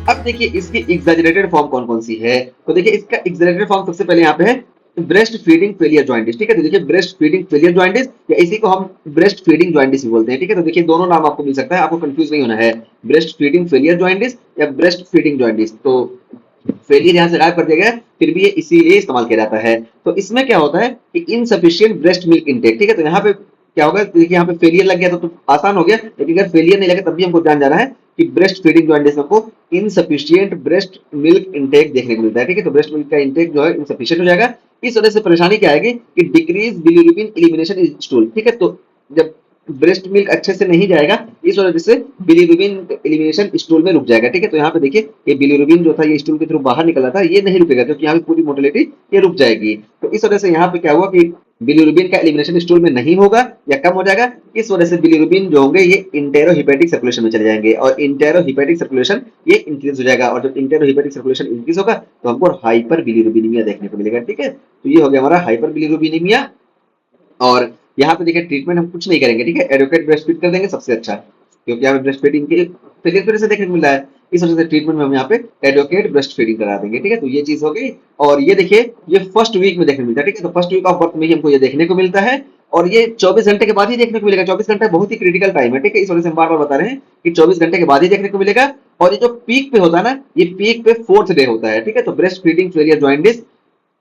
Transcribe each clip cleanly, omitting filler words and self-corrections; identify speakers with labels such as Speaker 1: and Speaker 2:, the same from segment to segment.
Speaker 1: अब देखिए इसकी एग्जैजरेटेड फॉर्म कौन कौन सी है, तो देखिए इसका एग्जैजरेटेड फॉर्म सबसे पहले यहाँ पे है ब्रेस्ट फीडिंग फेलियर जॉइंटिस। ठीक है, तो देखिए ब्रेस्ट फीडिंग फेलियर जॉइंटिस या इसी को हम ब्रेस्ट फीडिंग जॉइंटिस भी बोलते हैं। ठीक है, तो देखिए दोनों नाम आपको मिल सकता है, आपको कंफ्यूज नहीं होना है, ब्रेस्ट फीडिंग फेलियर जॉइंटिस या ब्रेस्ट फीडिंग जॉइंटिस। तो फेलियर यहाँ से गायब कर दिया गया, फिर भी ये इसीलिए इस्तेमाल किया जाता है। तो इसमें क्या होता है कि इनसफिशिएंट ब्रेस्ट मिल्क इंटेक। ठीक है, तो यहाँ पे क्या होगा, देखिए यहाँ पे फेलियर लग गया तो आसान हो गया, लेकिन अगर फेलियर नहीं लगे तब भी हमको जान जाना है कि ब्रेस्ट फीडिंग जॉइंटिस में आपको इनसफिशिएंट ब्रेस्ट मिल्क इंटेक देखने को मिलता है। ठीक है, तो ब्रेस्ट मिल्क का इंटेक जो है इनसफिशिएंट हो जाएगा। इस वजह से परेशानी क्या आएगी कि डिक्रीज बिलीरुबिन एलिमिनेशन इन स्टूल। ठीक है, तो जब ब्रेस्ट मिल्क अच्छे से नहीं जाएगा, इस वजह से बिलीरुबिन एलिमिनेशन स्टूल में रुक जाएगा। ठीक है, तो यहाँ पे देखिए ये बिलीरुबिन जो था ये स्टूल के थ्रू बाहर निकला था, ये नहीं रुकेगा क्योंकि यहाँ पे पूरी मोटिलिटी ये रुक जाएगी। तो इस वजह से यहाँ पे क्या हुआ कि बिलीरुबिन का एलिमिनेशन स्टूल में नहीं होगा या कम हो जाएगा। इस वजह से बिलीरुबिन जो होंगे ये इंटेरोहिपैटिक सर्कुलेशन में चले जाएंगे और इंटेरोहिपैटिक सर्कुलेशन ये इंक्रीज हो जाएगा, और जब इंटेरोहिपैटिक सर्कुलेशन इंक्रीज होगा तो हमको हाइपर बिलीरुबिनीमिया देखने को मिलेगा। ठीक है, तो ये हो गया हमारा हाइपर बिलीरुबिनीमिया। और यहाँ पे देखिए ट्रीटमेंट हम कुछ नहीं करेंगे। ठीक है, एडवोकेट ब्रेस्ट फीड कर देंगे सबसे अच्छा, क्योंकि यहाँ पे ब्रेस्ट फीडिंग के फेलियर से देखने को मिल रहा है, इस वजह से ट्रीटमेंट में हम यहाँ पे एडवोकेट ब्रेस्ट फीडिंग करा देंगे। ठीक है, तो ये चीज हो गई। और ये देखिए ये फर्स्ट वीक में देखने को मिलता है। ठीक है, तो फर्स्ट वीक ऑफ बर्थ में ही हमको ये देखने को मिलता है, और ये 24 घंटे के बाद ही देखने को मिलेगा। 24 घंटे बहुत ही क्रिटिकल टाइम है। ठीक है, इस वजह से हम बार बार बता रहे हैं कि 24 घंटे के बाद ही देखने को मिलेगा। और ये जो पीक पे होता है ना, ये पीक पे 4th डे होता है। ठीक है, तो ब्रेस्ट फीडिंग फेलियर जॉइंटिस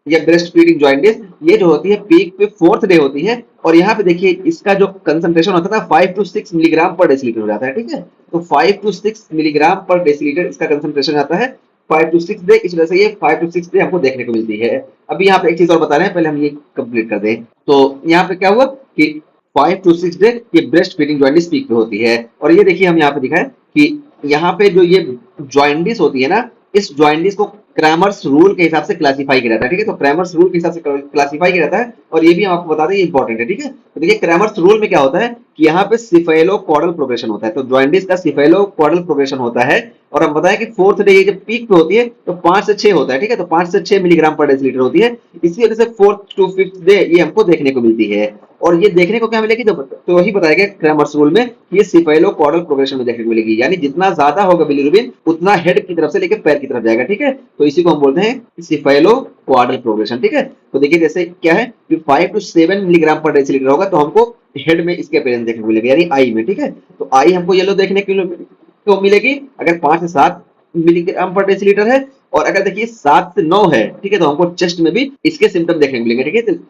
Speaker 1: या ब्रेस्ट फीडिंग जॉइंटिस ये जो होती है पीक पे 4th डे होती है। और यहाँ पे देखिए इसका जो कंसंट्रेशन होता है 5 to 6 मिलीग्राम पर डेसीलीटर हो जाता है। ठीक है, तो 5 to 6 मिलीग्राम पर डेसीलीटर इसका कंसंट्रेशन आता है 5 to 6 डे। इस वजह से ये 5 to 6 डे हमको देखने को मिलती है। अभी यहाँ पे एक चीज और बता रहे हैं, पहले हम ये कंप्लीट कर दें। तो यहाँ पे क्या हुआ कि 5 to 6 डे ये ब्रेस्ट फीडिंग जॉइंटिस पीक पे होती है। और ये देखिए हम यहाँ पे दिखाए कि यहाँ पे जो ये जॉइंटिस होती है ना, इस जॉइंटिस को क्रैमर्स रूल के हिसाब से क्लासिफाई किया जाता है। ठीक है, तो क्रैमर्स रूल के हिसाब से क्लासिफाई किया जाता है, और ये भी हम आपको बता दें ये इंपॉर्टेंट है। ठीक है, तो देखिए क्रैमर्स रूल में क्या होता है कि यहाँ पे सिफेलोकॉर्डल प्रोग्रेशन होता है, तो जॉइंटिस का सिफेलोकॉर्डल प्रोग्रेशन होता है। और हम बताएं कि 4th डे ये जब पीक पे होती है तो 5 से 6 होता है। ठीक है, तो 5 से 6 मिलीग्राम पर डेसीलीटर होती है। इसी वजह से 4th to 5th डे ये हमको देखने को मिलती है। और ये देखने को क्या मिलेगी, तो वही बताया गया क्रैमर्स रूल में, ये सिफेलोकॉर्डल प्रोग्रेशन में देखने को मिलेगी, यानी जितना ज्यादा होगा बिलिरुबिन उतना हेड की तरफ से लेकर पैर की तरफ जाएगा। ठीक है, तो इसी को हम बोलते हैं सिफेलोकॉर्डल प्रोग्रेशन। ठीक है, तो देखिए जैसे क्या है कि 5 to 7 मिलीग्राम पर डेसीलीटर होगा तो हमको हेड में इसके अपीयरेंस देखने को मिलेगा, यानी आई में। ठीक है, तो आई हमको येलो देखने को मिलेगी अगर 5 से 7 मिलीग्राम पर डेसीलीटर है, और अगर देखिए 7 से 9 है, ठीक है, तो हमको चेस्ट में भी इसके सिम्टम देखने को मिलेंगे। ठीक है, तो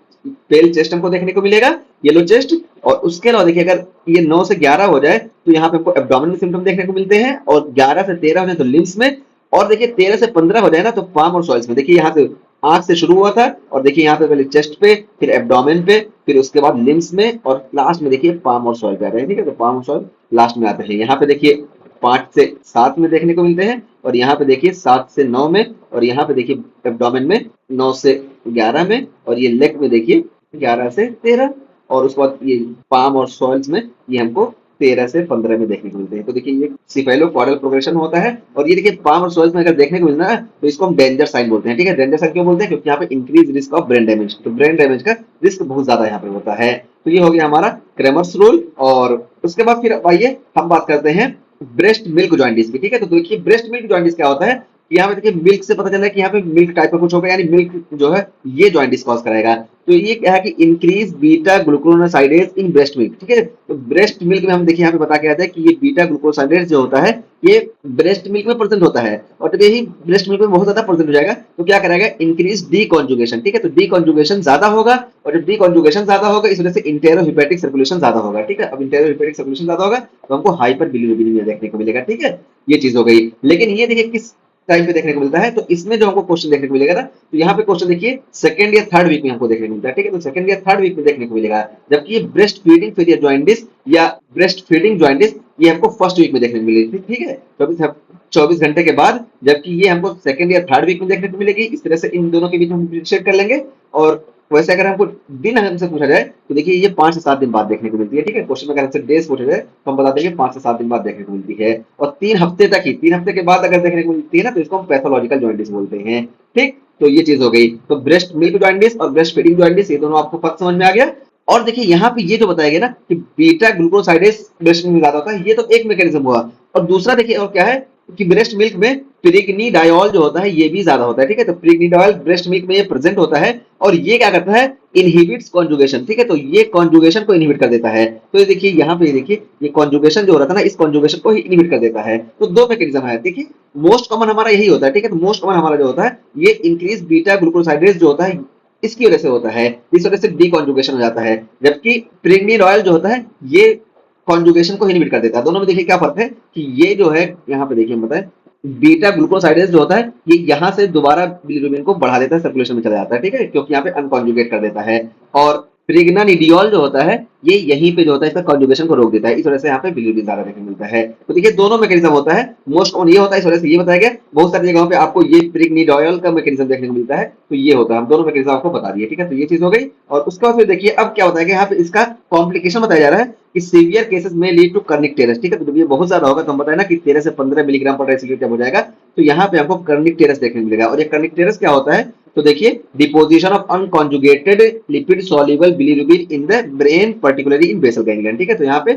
Speaker 1: पेल चेस्ट हमको देखने को मिलेगा, येलो चेस्ट। और उसके अलावा देखिए अगर ये 9 से 11 हो जाए तो यहाँ पे हमको एब्डोमिनल सिम्टम देखने को मिलते हैं, और 11 से 13 हो जाए तो लिम्स में, और देखिए 13 से 15 हो जाए ना तो पाम और सॉइल्स में। देखिए यहाँ से आंख से शुरू हुआ था, और देखिए यहाँ पे पहले चेस्ट पे, फिर एब्डोमेन पे, फिर उसके बाद लिम्स में, और लास्ट में देखिए पाम और सॉइल पे आ रहे हैं। ठीक है, तो पाम और सॉइल लास्ट में आते हैं। यहाँ पे देखिए 5 से 7 में देखने को मिलते हैं, और यहाँ पे देखिए 7 से 9 में, और यहाँ पे देखिए एब्डोमेन में 9 से 11 में, और ये लेग में देखिए 11 से 13, और उसके बाद ये पाम और सॉइल्स में ये हमको 13 से 15 में देखने को मिलते हैं। तो देखिए ये सिफेलोकॉर्डल प्रोग्रेशन होता है। और ये देखिए पाम और सॉइल्स में अगर देखने को मिलना है तो इसको हम डेंजर साइन बोलते हैं। ठीक है, डेंजर साइन क्यों बोलते हैं, क्योंकि यहाँ पे increase risk of brain damage, तो ब्रेन डैमेज का रिस्क बहुत ज्यादा यहाँ पे होता है। तो ये हो गया हमारा क्रैमर्स रूल। और उसके बाद फिर आइए हम बात करते हैं ब्रेस्ट मिल्क जॉइंटिस की। ठीक है, तो देखिए ब्रेस्ट मिल्क जॉइंटिस क्या होता है, यहाँ पे देखिए मिल्क से पता चल रहा है कि यहाँ पे मिल्क टाइप का कुछ होगा, यानी मिल्क जो है ये जॉइंटिस कॉज कराएगा। तो ये क्या है कि increase beta glucosidase in breast milk. ठीक है, तो ब्रेस्ट मिल्क में हम देखिए यहाँ पे बता के आता है कि ये बीटा ग्लूकोसाइडेज जो होता है ये ब्रेस्ट मिल्क में प्रेजेंट होता है, और जब यही ब्रेस्ट मिल्क में बहुत ज्यादा प्रेजेंट हो जाएगा तो क्या कराएगा, इंक्रीज डी कॉन्जुगेशन। ठीक है, तो डी कॉन्जुगेशन ज्यादा होगा, और जब डी कॉन्जुगेशन ज्यादा होगा इस वजह से इंटेरोहिपैटिक सर्कुलेशन ज्यादा होगा। ठीक है, अब इंटेरोहिपैटिक सर्कुलेशन ज्यादा होगा तो हमको हाइपर बिलिरुबिनीमिया देखने को मिलेगा। ठीक है, ये चीज हो गई। लेकिन ये देखिए किस टाइम पे देखने को मिलता है, तो इसमें जो हमको क्वेश्चन देखने को मिलेगा ना, तो यहाँ पे क्वेश्चन देखिए 2nd या 3rd वीक में हमको देखने को मिलता है। ठीक है, तो 2nd या 3rd वीक में देखने को मिलेगा, जबकि ये ब्रेस्ट फीडिंग फेलियर जॉइंटिस या ब्रेस्ट फीडिंग जॉइंटिस ये हमको 1st वीक में देखने को मिलेगी। ठीक है, 24 घंटे के बाद, जबकि ये हमको 2nd या 3rd वीक में देखने को मिलेगी। इस तरह से इन दोनों के बीच हम डिफरेंशिएट कर लेंगे। और वैसे अगर हमको दिन हमसे पूछा जाए तो देखिए ये 5 से 7 दिन बाद देखने को मिलती है। ठीक है, क्वेश्चन में अगर हमसे डेज पूछा जाए तो हम बता देंगे 5 से 7 दिन बाद देखने को मिलती है, और 3 हफ्ते तक ही, 3 हफ्ते के बाद अगर देखने को मिलती है ना तो इसको हम पैथोलॉजिकल जॉइंटिस बोलते हैं। ठीक, तो ये चीज हो गई। तो ब्रेस्ट मिल्क जॉइंटिस और ब्रेस्ट फीडिंग जॉइंटिस ये दोनों आपको फर्स्ट समझ में आ गया। और देखिए यहाँ पे ये जो बताया गया ना कि बीटा ग्लूकोसाइडेज ब्रेस्ट में ज्यादा होता है, ये तो एक मैकेनिज्म हुआ। और दूसरा देखिए और क्या है कि ब्रेस्ट मिल्क में प्रिग्निडायोल जो होता है ये भी ज्यादा होता है, ठीक है। तो प्रिग्निडायोल ब्रेस्ट मिल्क में ये प्रेजेंट होता है और ये क्या करता है, इनहिबिट्स कॉन्जुगेशन, ठीक है। तो ये कॉन्जुगेशन को इनहिबिट कर देता है। तो ये देखिए यहाँ पे, देखिए ये कॉन्जुगेशन जो हो रहा था ना, इस कॉन्जुगेशन को ही इनहिबिट कर देता है। तो दो मैकेनिज्म है, देखिए मोस्ट कॉमन हमारा यही होता है, ठीक है। तो मोस्ट कॉमन हमारा जो होता है ये इंक्रीज बीटा ग्लूकोसाइडेज जो होता है, इसकी वजह से होता है, इस वजह से डीकॉन्जुगेशन हो जाता है। जबकि प्रेग्निडायोल जो होता है ये कॉन्जुगेशन को इनहिबिट कर देता है। दोनों में देखिए क्या फर्क है कि ये जो है यहाँ पे देखिए बताए, बीटा ग्लूकोसाइडेज जो होता है ये यहाँ से दोबारा बिलिरुबिन को बढ़ा देता है, सर्कुलेशन में चला जाता है, ठीक है, क्योंकि यहाँ पे अनकॉन्जुगेट कर देता है। और प्रेग्नानिडियोल जो होता है ये यहीं पे जो होता है इसका कॉन्जुगेशन को रोक देता है, इस वजह से यहाँ पे बिलिरुबिन ज्यादा देखने को मिलता है। तो देखिए दोनों मैकेनिज्म होता है, मोस्ट कॉमन ये होता है, इस वजह से ये बताया गया। बहुत सारी जगहों पे आपको ये प्रेग्निडायोल का मैकेनिज्म देखने को मिलता है, तो ये होता है, हम दोनों मैकेनिज्म आपको बता दिए, ठीक है। तो ये चीज हो गई। और उसके बाद फिर देखिए अब क्या बताया गया, यहाँ पे इसका कॉम्प्लिकेशन बताया जा रहा है कि सीवियर केसेस में लीड टू कर्निक टेरस, ठीक है। तो जब ये बहुत ज्यादा होगा तो हम बताए ना कि 13 से 15 मिलीग्राम पर डेसिलिटर जब हो जाएगा तो यहाँ पे आपको कर्निक टेरस देखने को मिलेगा। और ये कर्निक टेरस क्या होता है, तो देखिए deposition of unconjugated lipid soluble bilirubin in the brain particularly in basal ganglion, ठीक है। तो यहाँ पे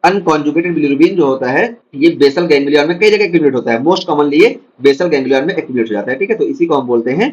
Speaker 1: अनकॉन्जुगेटेड बिलिरुबिन जो होता है ये बेसल गैंग्लियन में कई जगह एक्टिवेट होता है, मोस्ट कॉमनली ये बेसल गैंग्लियन में एक्टिवेट हो जाता है, ठीक है। तो इसी को हम बोलते हैं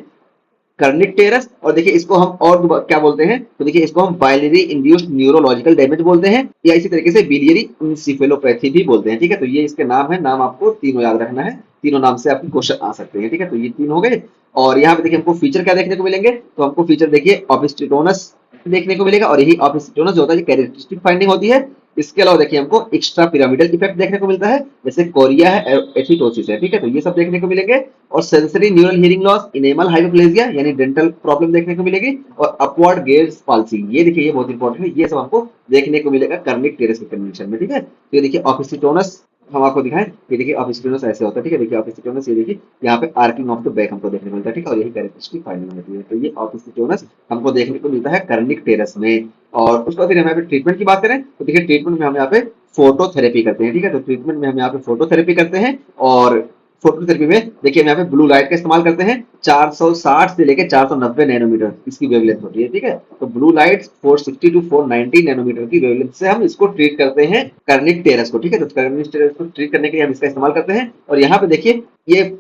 Speaker 1: कर्निक टेरस। और देखिए इसको हम और क्या बोलते हैं, तो देखिए इसको हम बाइलरी इंड्यूस्ड न्यूरोलॉजिकल डैमेज बोलते हैं, या इसी तरीके से बिलियरी इंसेफेलोपैथी भी बोलते हैं, ठीक है। तो ये इसके नाम है, नाम आपको तीनों याद रखना है, तीनों नाम से आपके क्वेश्चन आ सकते हैं, ठीक है। तो ये तीन हो गए। और यहाँ पे देखिए हमको फीचर क्या देखने को मिलेंगे, तो हमको फीचर देखिए ऑबिस्टिटोनस देखने को मिलेगा, और यही ऑबिस्टिटोनस जो होता है कैरेक्टरिस्टिक फाइंडिंग होती है। इसके अलावा देखिए हमको एक्स्ट्रा पिरामिडल इफेक्ट देखने को मिलता है, जैसे कोरिया है, एथिटोसिस है, ठीक है। तो ये सब देखने को मिलेंगे। और sensory neural hearing loss, enamel hypoplasia यानी डेंटल प्रॉब्लम देखने को मिलेगी, और अपवर्ड गेज पाल्सी, ये देखिए ये बहुत इंपॉर्टेंट है, ये सब हमको देखने को मिलेगा कर्निक टेरस के कंडीशन में, ठीक है। तो ये देखिए ऑबिस्टिटोनस हम आपको दिखाएं, ये देखिए ऑबिस्टिटोनस ऐसे होता है, ठीक है। देखिए ऑबिस्टिटोनस, ये देखिए यहाँ पे आर्किंग ऑफ द बैक हमको देखने को मिलता है, ठीक है। और यही कैरेक्टरिस्टिक फाइंडिंग होती है। तो ये ऑबिस्टिटोनस हमको देखने को मिलता है कर्निक टेरस में। और उसके बाद फिर हम यहाँ पे ट्रीटमेंट की बात करें, तो देखिए ट्रीटमेंट में हम यहाँ पे फोटोथेरेपी करते हैं, ठीक है। तो ट्रीटमेंट में हम यहाँ पे फोटोथेरेपी करते हैं, और फोटोथेरेपी में देखिए हम यहाँ पे ब्लू लाइट का इस्तेमाल करते हैं, 460 से लेकर 490 नैनोमीटर इसकी वेवलेंथ होती है, ठीक है। तो ब्लू लाइट 460 टू 490 नैनोमीटर की वेवलेंथ से हम इसको ट्रीट करते हैं कर्निक टेरस को, ठीक है। तो कर्निक टेरस को ट्रीट करने के लिए हम इसका इस्तेमाल करते हैं। और यहाँ पे देखिए ये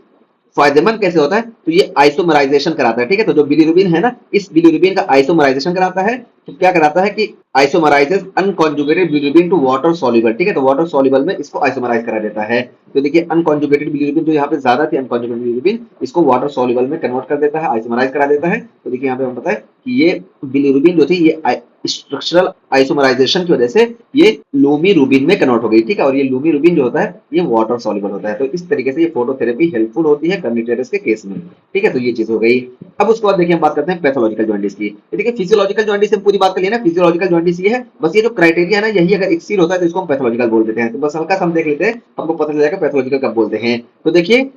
Speaker 1: फायदेमंद कैसे होता है, तो ये आइसोमराइजेशन कराता है, ठीक है। तो जो बिलिरुबिन है ना, इस बिलिरुबिन का आइसोमराइजेशन कराता है। तो क्या कराता है कि isomerizes unconjugated bilirubin to water soluble, ठीक है। तो वाटर सॉल्युबल में इसको आइसोमराइज करा देता है। तो देखिए अनकॉन्जुगेटेड बिलिरुबिन जो यहाँ पे ज्यादा थी, अनकॉन्जुगेटेड बिलिरुबिन इसको वाटर सॉल्युबल में कन्वर्ट कर देता है, आइसोमराइज करा देता है। तो देखिए यहाँ पे हम पता है कि ये बिलिरुबिन जो थी ये स्ट्रक्चरल आइसोमराइजेशन की वजह से ये लूमीरुबिन में कन्वर्ट हो गई, ठीक है। और ये लूमीरुबिन जो होता है ये वाटर सॉल्युबल होता है। तो इस तरीके से ये फोटोथेरेपी हेल्पफुल होती है कर्निक टेरस के केस में, ठीक है। तो ये चीज हो गई। अब उसके बाद देखिए हम बात करते हैं पैथोलॉजिकल जॉइंटिस की। देखिए फिजियोलॉजिकल जॉइंटिस हम पूरी बात कर लिए ना, फिजियोलॉजिकल जॉइंटिस ये है, बस ये जो क्राइटेरिया है ना यही अगर एक्सीड होता है तो इसको हम पैथोलॉजिकल बोल देते हैं। तो बस हल्का सा हम देख लेते हैं, हमको पता चल जाएगा पैथोलॉजिकल कब बोलते हैं। तो देखिए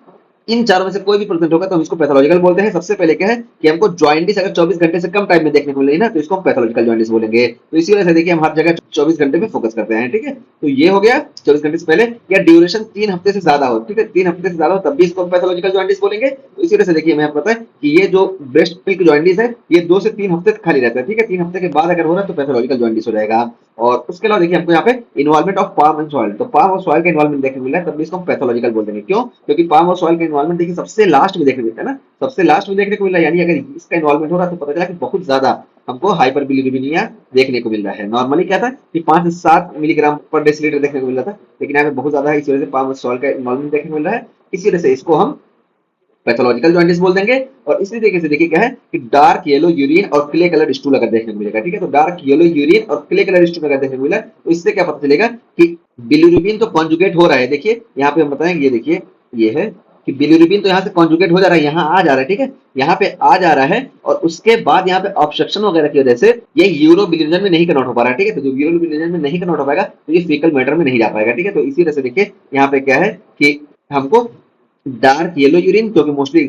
Speaker 1: इन चारों में से कोई भी प्रेजेंट होगा तो हम इसको पैथोलॉजिकल बोलते हैं। सबसे पहले क्या है कि हमको जॉइंटिस अगर 24 घंटे से कम टाइम में देखने को मिलेगी ना तो इसको हम पैथोलॉजिकल जॉइंटिस बोलेंगे। तो इसी वजह से देखिए हम हर जगह 24 घंटे में फोकस करते हैं, ठीक है। तो ये हो गया 24 घंटे से पहले, या ड्यूरेशन 3 हफ्ते से ज्यादा हो, ठीक है, 3 हफ्ते से ज्यादा हो तब भी इसको हम पैथोलॉजिकल जॉइंटिस बोलेंगे। तो इसी वजह से देखिए हमें पता है कि ये जो ब्रेस्ट मिल्क जॉइंटिस है ये 2 से 3 हफ्ते तक खाली रहता है, ठीक है। 3 हफ्ते के बाद अगर हो रहा है तो पैथोलॉजिकल जॉइंटिस हो जाएगा। और उसके अलावा देखिए हमको यहाँ पे involvement of palm and soil, तो पाम और सॉइल का इन्वॉल्वमेंट देखने को मिला है तब भी इसको हम पैथोलॉजिकल बोल देंगे। क्यों? क्योंकि पाम और सॉइल का इन्वॉल्वमेंट देखिए सबसे लास्ट में देखने को मिलता है ना, सबसे लास्ट में देखने को मिल रहा है, यानी अगर इसका इन्वॉल्वमेंट हो रहा है तो पता चला कि बहुत ज्यादा हमको हाइपरबिलिरुबिनिया देखने को मिल रहा है। नॉर्मली क्या था कि 5 से 7 मिलीग्राम पर डेसिलीटर देखने को मिल रहा था, लेकिन यहाँ पे बहुत ज्यादा है, इस वजह से पाम और सॉइल का इन्वॉल्वमेंट देखने को मिल रहा है। इसी वजह से इसको हम पैथोलॉजिकल जॉइंटिस बोल देंगे। और इसी तरीके से देखिए क्या है कि डार्क येलो यूरिन और क्ले कलर स्टूल अगर देखने को मिलेगा, ठीक है। तो डार्क येलो यूरिन और क्ले कलर स्टूल अगर देखने को मिला तो इससे क्या पता चलेगा कि बिलिरुबिन तो कॉन्जुगेट हो रहा है। देखिए यहाँ पे हम बताएंगे, ये देखिए ये है कि बिलिरुबिन तो यहाँ से कॉन्जुगेट हो जा रहा है, यहाँ आ जा रहा है, ठीक है, यहाँ पे आ जा रहा है। और उसके बाद यहाँ पे ऑब्स्ट्रक्शन वगैरह की वजह से ये यूरोबिलिजन में नहीं कन्वर्ट हो पा रहा है, ठीक है। तो जो यूरोबिलिजन में नहीं कन्वर्ट हो पाएगा तो ये फीकल मैटर में नहीं जा पाएगा, ठीक है। तो इसी वजह से देखिए यहाँ पे क्या है कि हमको डार्क येलो यूरिन, क्योंकि मोस्टली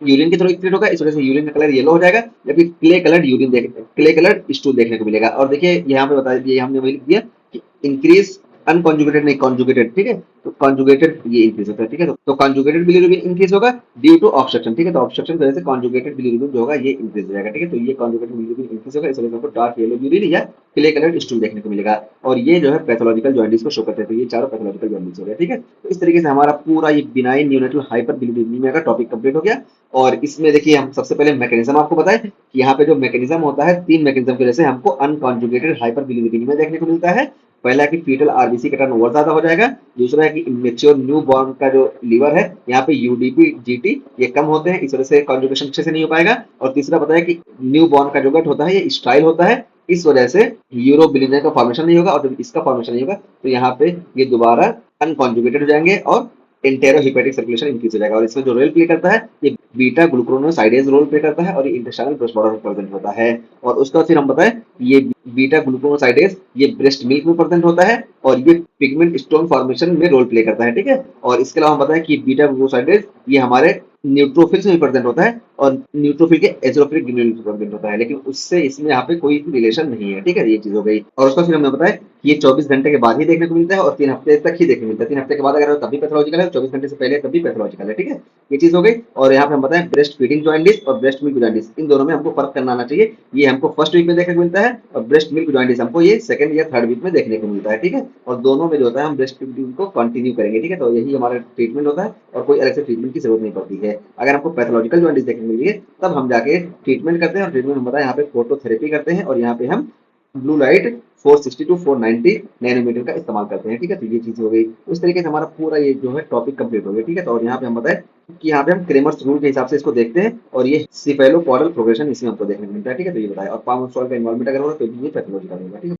Speaker 1: यूरिन के थ्रू एक्सक्रीट होगा, इस वजह से यूरिन का कलर येलो हो जाएगा, जबकि clay coloured urine clay coloured stool देखने को मिलेगा। और देखिए यहाँ पे बता दिया, हमने वही लिख दिया कि इंक्रीज अनकॉन्जुगेटेड नहीं, कॉन्जुगेटेड, ठीक है। तो कॉन्जुगेटेड ये इंक्रीज होता है, ठीक है। तो कॉन्जुगेटेड बिलीरुबिन इंक्रीज होगा ड्यू टू ऑब्स्ट्रक्शन, ठीक है। तो ऑब्स्ट्रक्शन की वजह से कॉन्जुगेटेड बिलीरुबिन जो होगा ये इंक्रीज हो जाएगा, ठीक है। तो ये कॉन्जुगेटेड बिलीरुबिन इंक्रीज होगा, इस वजह से हमको डार्क येलो यूरिन या क्ले कलर्ड स्टूल देखने को मिलेगा। और ये जो है पैथोलॉजिकल जॉन्डिस को शो करते हैं। तो ये चारों पैथोलॉजिकल जॉन्डिस हो गए, ठीक है। तो इस तरीके से हमारा पूरा ये बिनाइन न्यूनेटल हाइपर बिलीरुबिनेमिया का टॉपिक कंप्लीट हो गया। और इसमें देखिए हम सबसे पहले मैकेनिज्म आपको बताएं कि यहाँ पे जो मैकेनिज्म होता है, तीन मैकेनिज्म की वजह से हमको अनकॉन्जुगेटेड हाइपर बिलीरुबिनेमिया देखने को मिलता है। पहला है कि फीटल आरबीसी का टर्नओवर ज्यादा हो जाएगा। दूसरा है कि इमेच्योर न्यू बॉर्न का जो लीवर है यहाँ पे यूडीपी जीटी ये कम होते हैं, इस वजह से कॉन्जुगेशन अच्छे से नहीं हो पाएगा। और तीसरा बताया कि न्यू बॉर्न का जो गट होता है ये स्टाइल होता है, इस वजह से यूरोबिलिनिया का फॉर्मेशन नहीं होगा। और जब इसका फॉर्मेशन नहीं होगा तो यहाँ पे ये दोबारा अनकॉन्जुगेटेड हो जाएंगे और एंटेरोहिपेटिक सर्कुलेशन इंक्रीज हो जाएगा। और इसमें जो रोल प्ले करता है ये बीटा ग्लूकोनोसाइडेज रोल प्ले करता है और ये इंटेस्टाइनल ब्रश बॉर्डर में प्रेजेंट होता है। और उसका फिर हम बताएं ये बीटा ग्लूकोनोसाइडेज ये ब्रेस्ट मिल्क में प्रेजेंट होता है और ये पिगमेंट स्टोन फॉर्मेशन में रोल प्ले करता है, ठीक है। और इसके अलावा हम बताएं कि बीटा ग्लूकोनोसाइडेज ये हमारे न्यूट्रोफिल्स में प्रेजेंट होता है और न्यूट्रोफिल के एजोफिलिक ग्रेन्यूल में प्रेजेंट होता है, लेकिन उससे इसमें यहाँ पे कोई रिलेशन नहीं है, ठीक है। ये चीज हो गई। और उसका फिर हमने बताया कि ये 24 घंटे के बाद ही देखने को मिलता है और 3 हफ्ते तक ही देखने को मिलता है। 3 हफ्ते के बाद अगर तब भी पैथोलॉजिकल है, 24 घंटे से पहले तब भी पैथोलॉजिकल है, ठीक है। ये चीज हो गई। और यहाँ पे हम बताएं ब्रेस्ट फीडिंग जॉइंडिस और ब्रेस्ट मिल्क जॉइंडिस, इन दोनों में हमको फर्क करना आना चाहिए। ये हमको फर्स्ट वीक में देखने को मिलता है और ब्रेस्ट मिल्क जॉइंडिस हमको ये सेकंड या थर्ड वीक में देखने को मिलता है, ठीक है। और दोनों में जो होता है हम ब्रेस्ट फीडिंग को कंटिन्यू करेंगे, ठीक है। तो यही हमारा ट्रीटमेंट होता है और कोई अलग से ट्रीटमेंट की जरूरत नहीं पड़ती है। अगर हमको पैथोलॉजिकल जॉइंडिस देखने को मिली है तब हम जाके ट्रीटमेंट करते हैं। और ट्रीटमेंट हम बताएं यहाँ पे फोटोथेरेपी करते हैं और यहाँ पे हम ब्लू लाइट 460 टू 490 नैनोमीटर का इस्तेमाल करते हैं, ठीक है। तो ये चीज हो गई। उस तरीके से हमारा पूरा ये जो है टॉपिक कंप्लीट हो गया, ठीक है। तो और यहाँ पे हम बताएं कि यहाँ पे हम क्रेमर्स रूल के हिसाब से इसको देखते हैं और ये सिफेलोपोडल प्रोग्रेशन इसमें हमको देखने को मिलता है, ठीक है। तो ये बताया। और पाम सॉइल का इन्वॉल्वमेंट अगर होगा तो ये पैथोलॉजिकल होगा, ठीक है।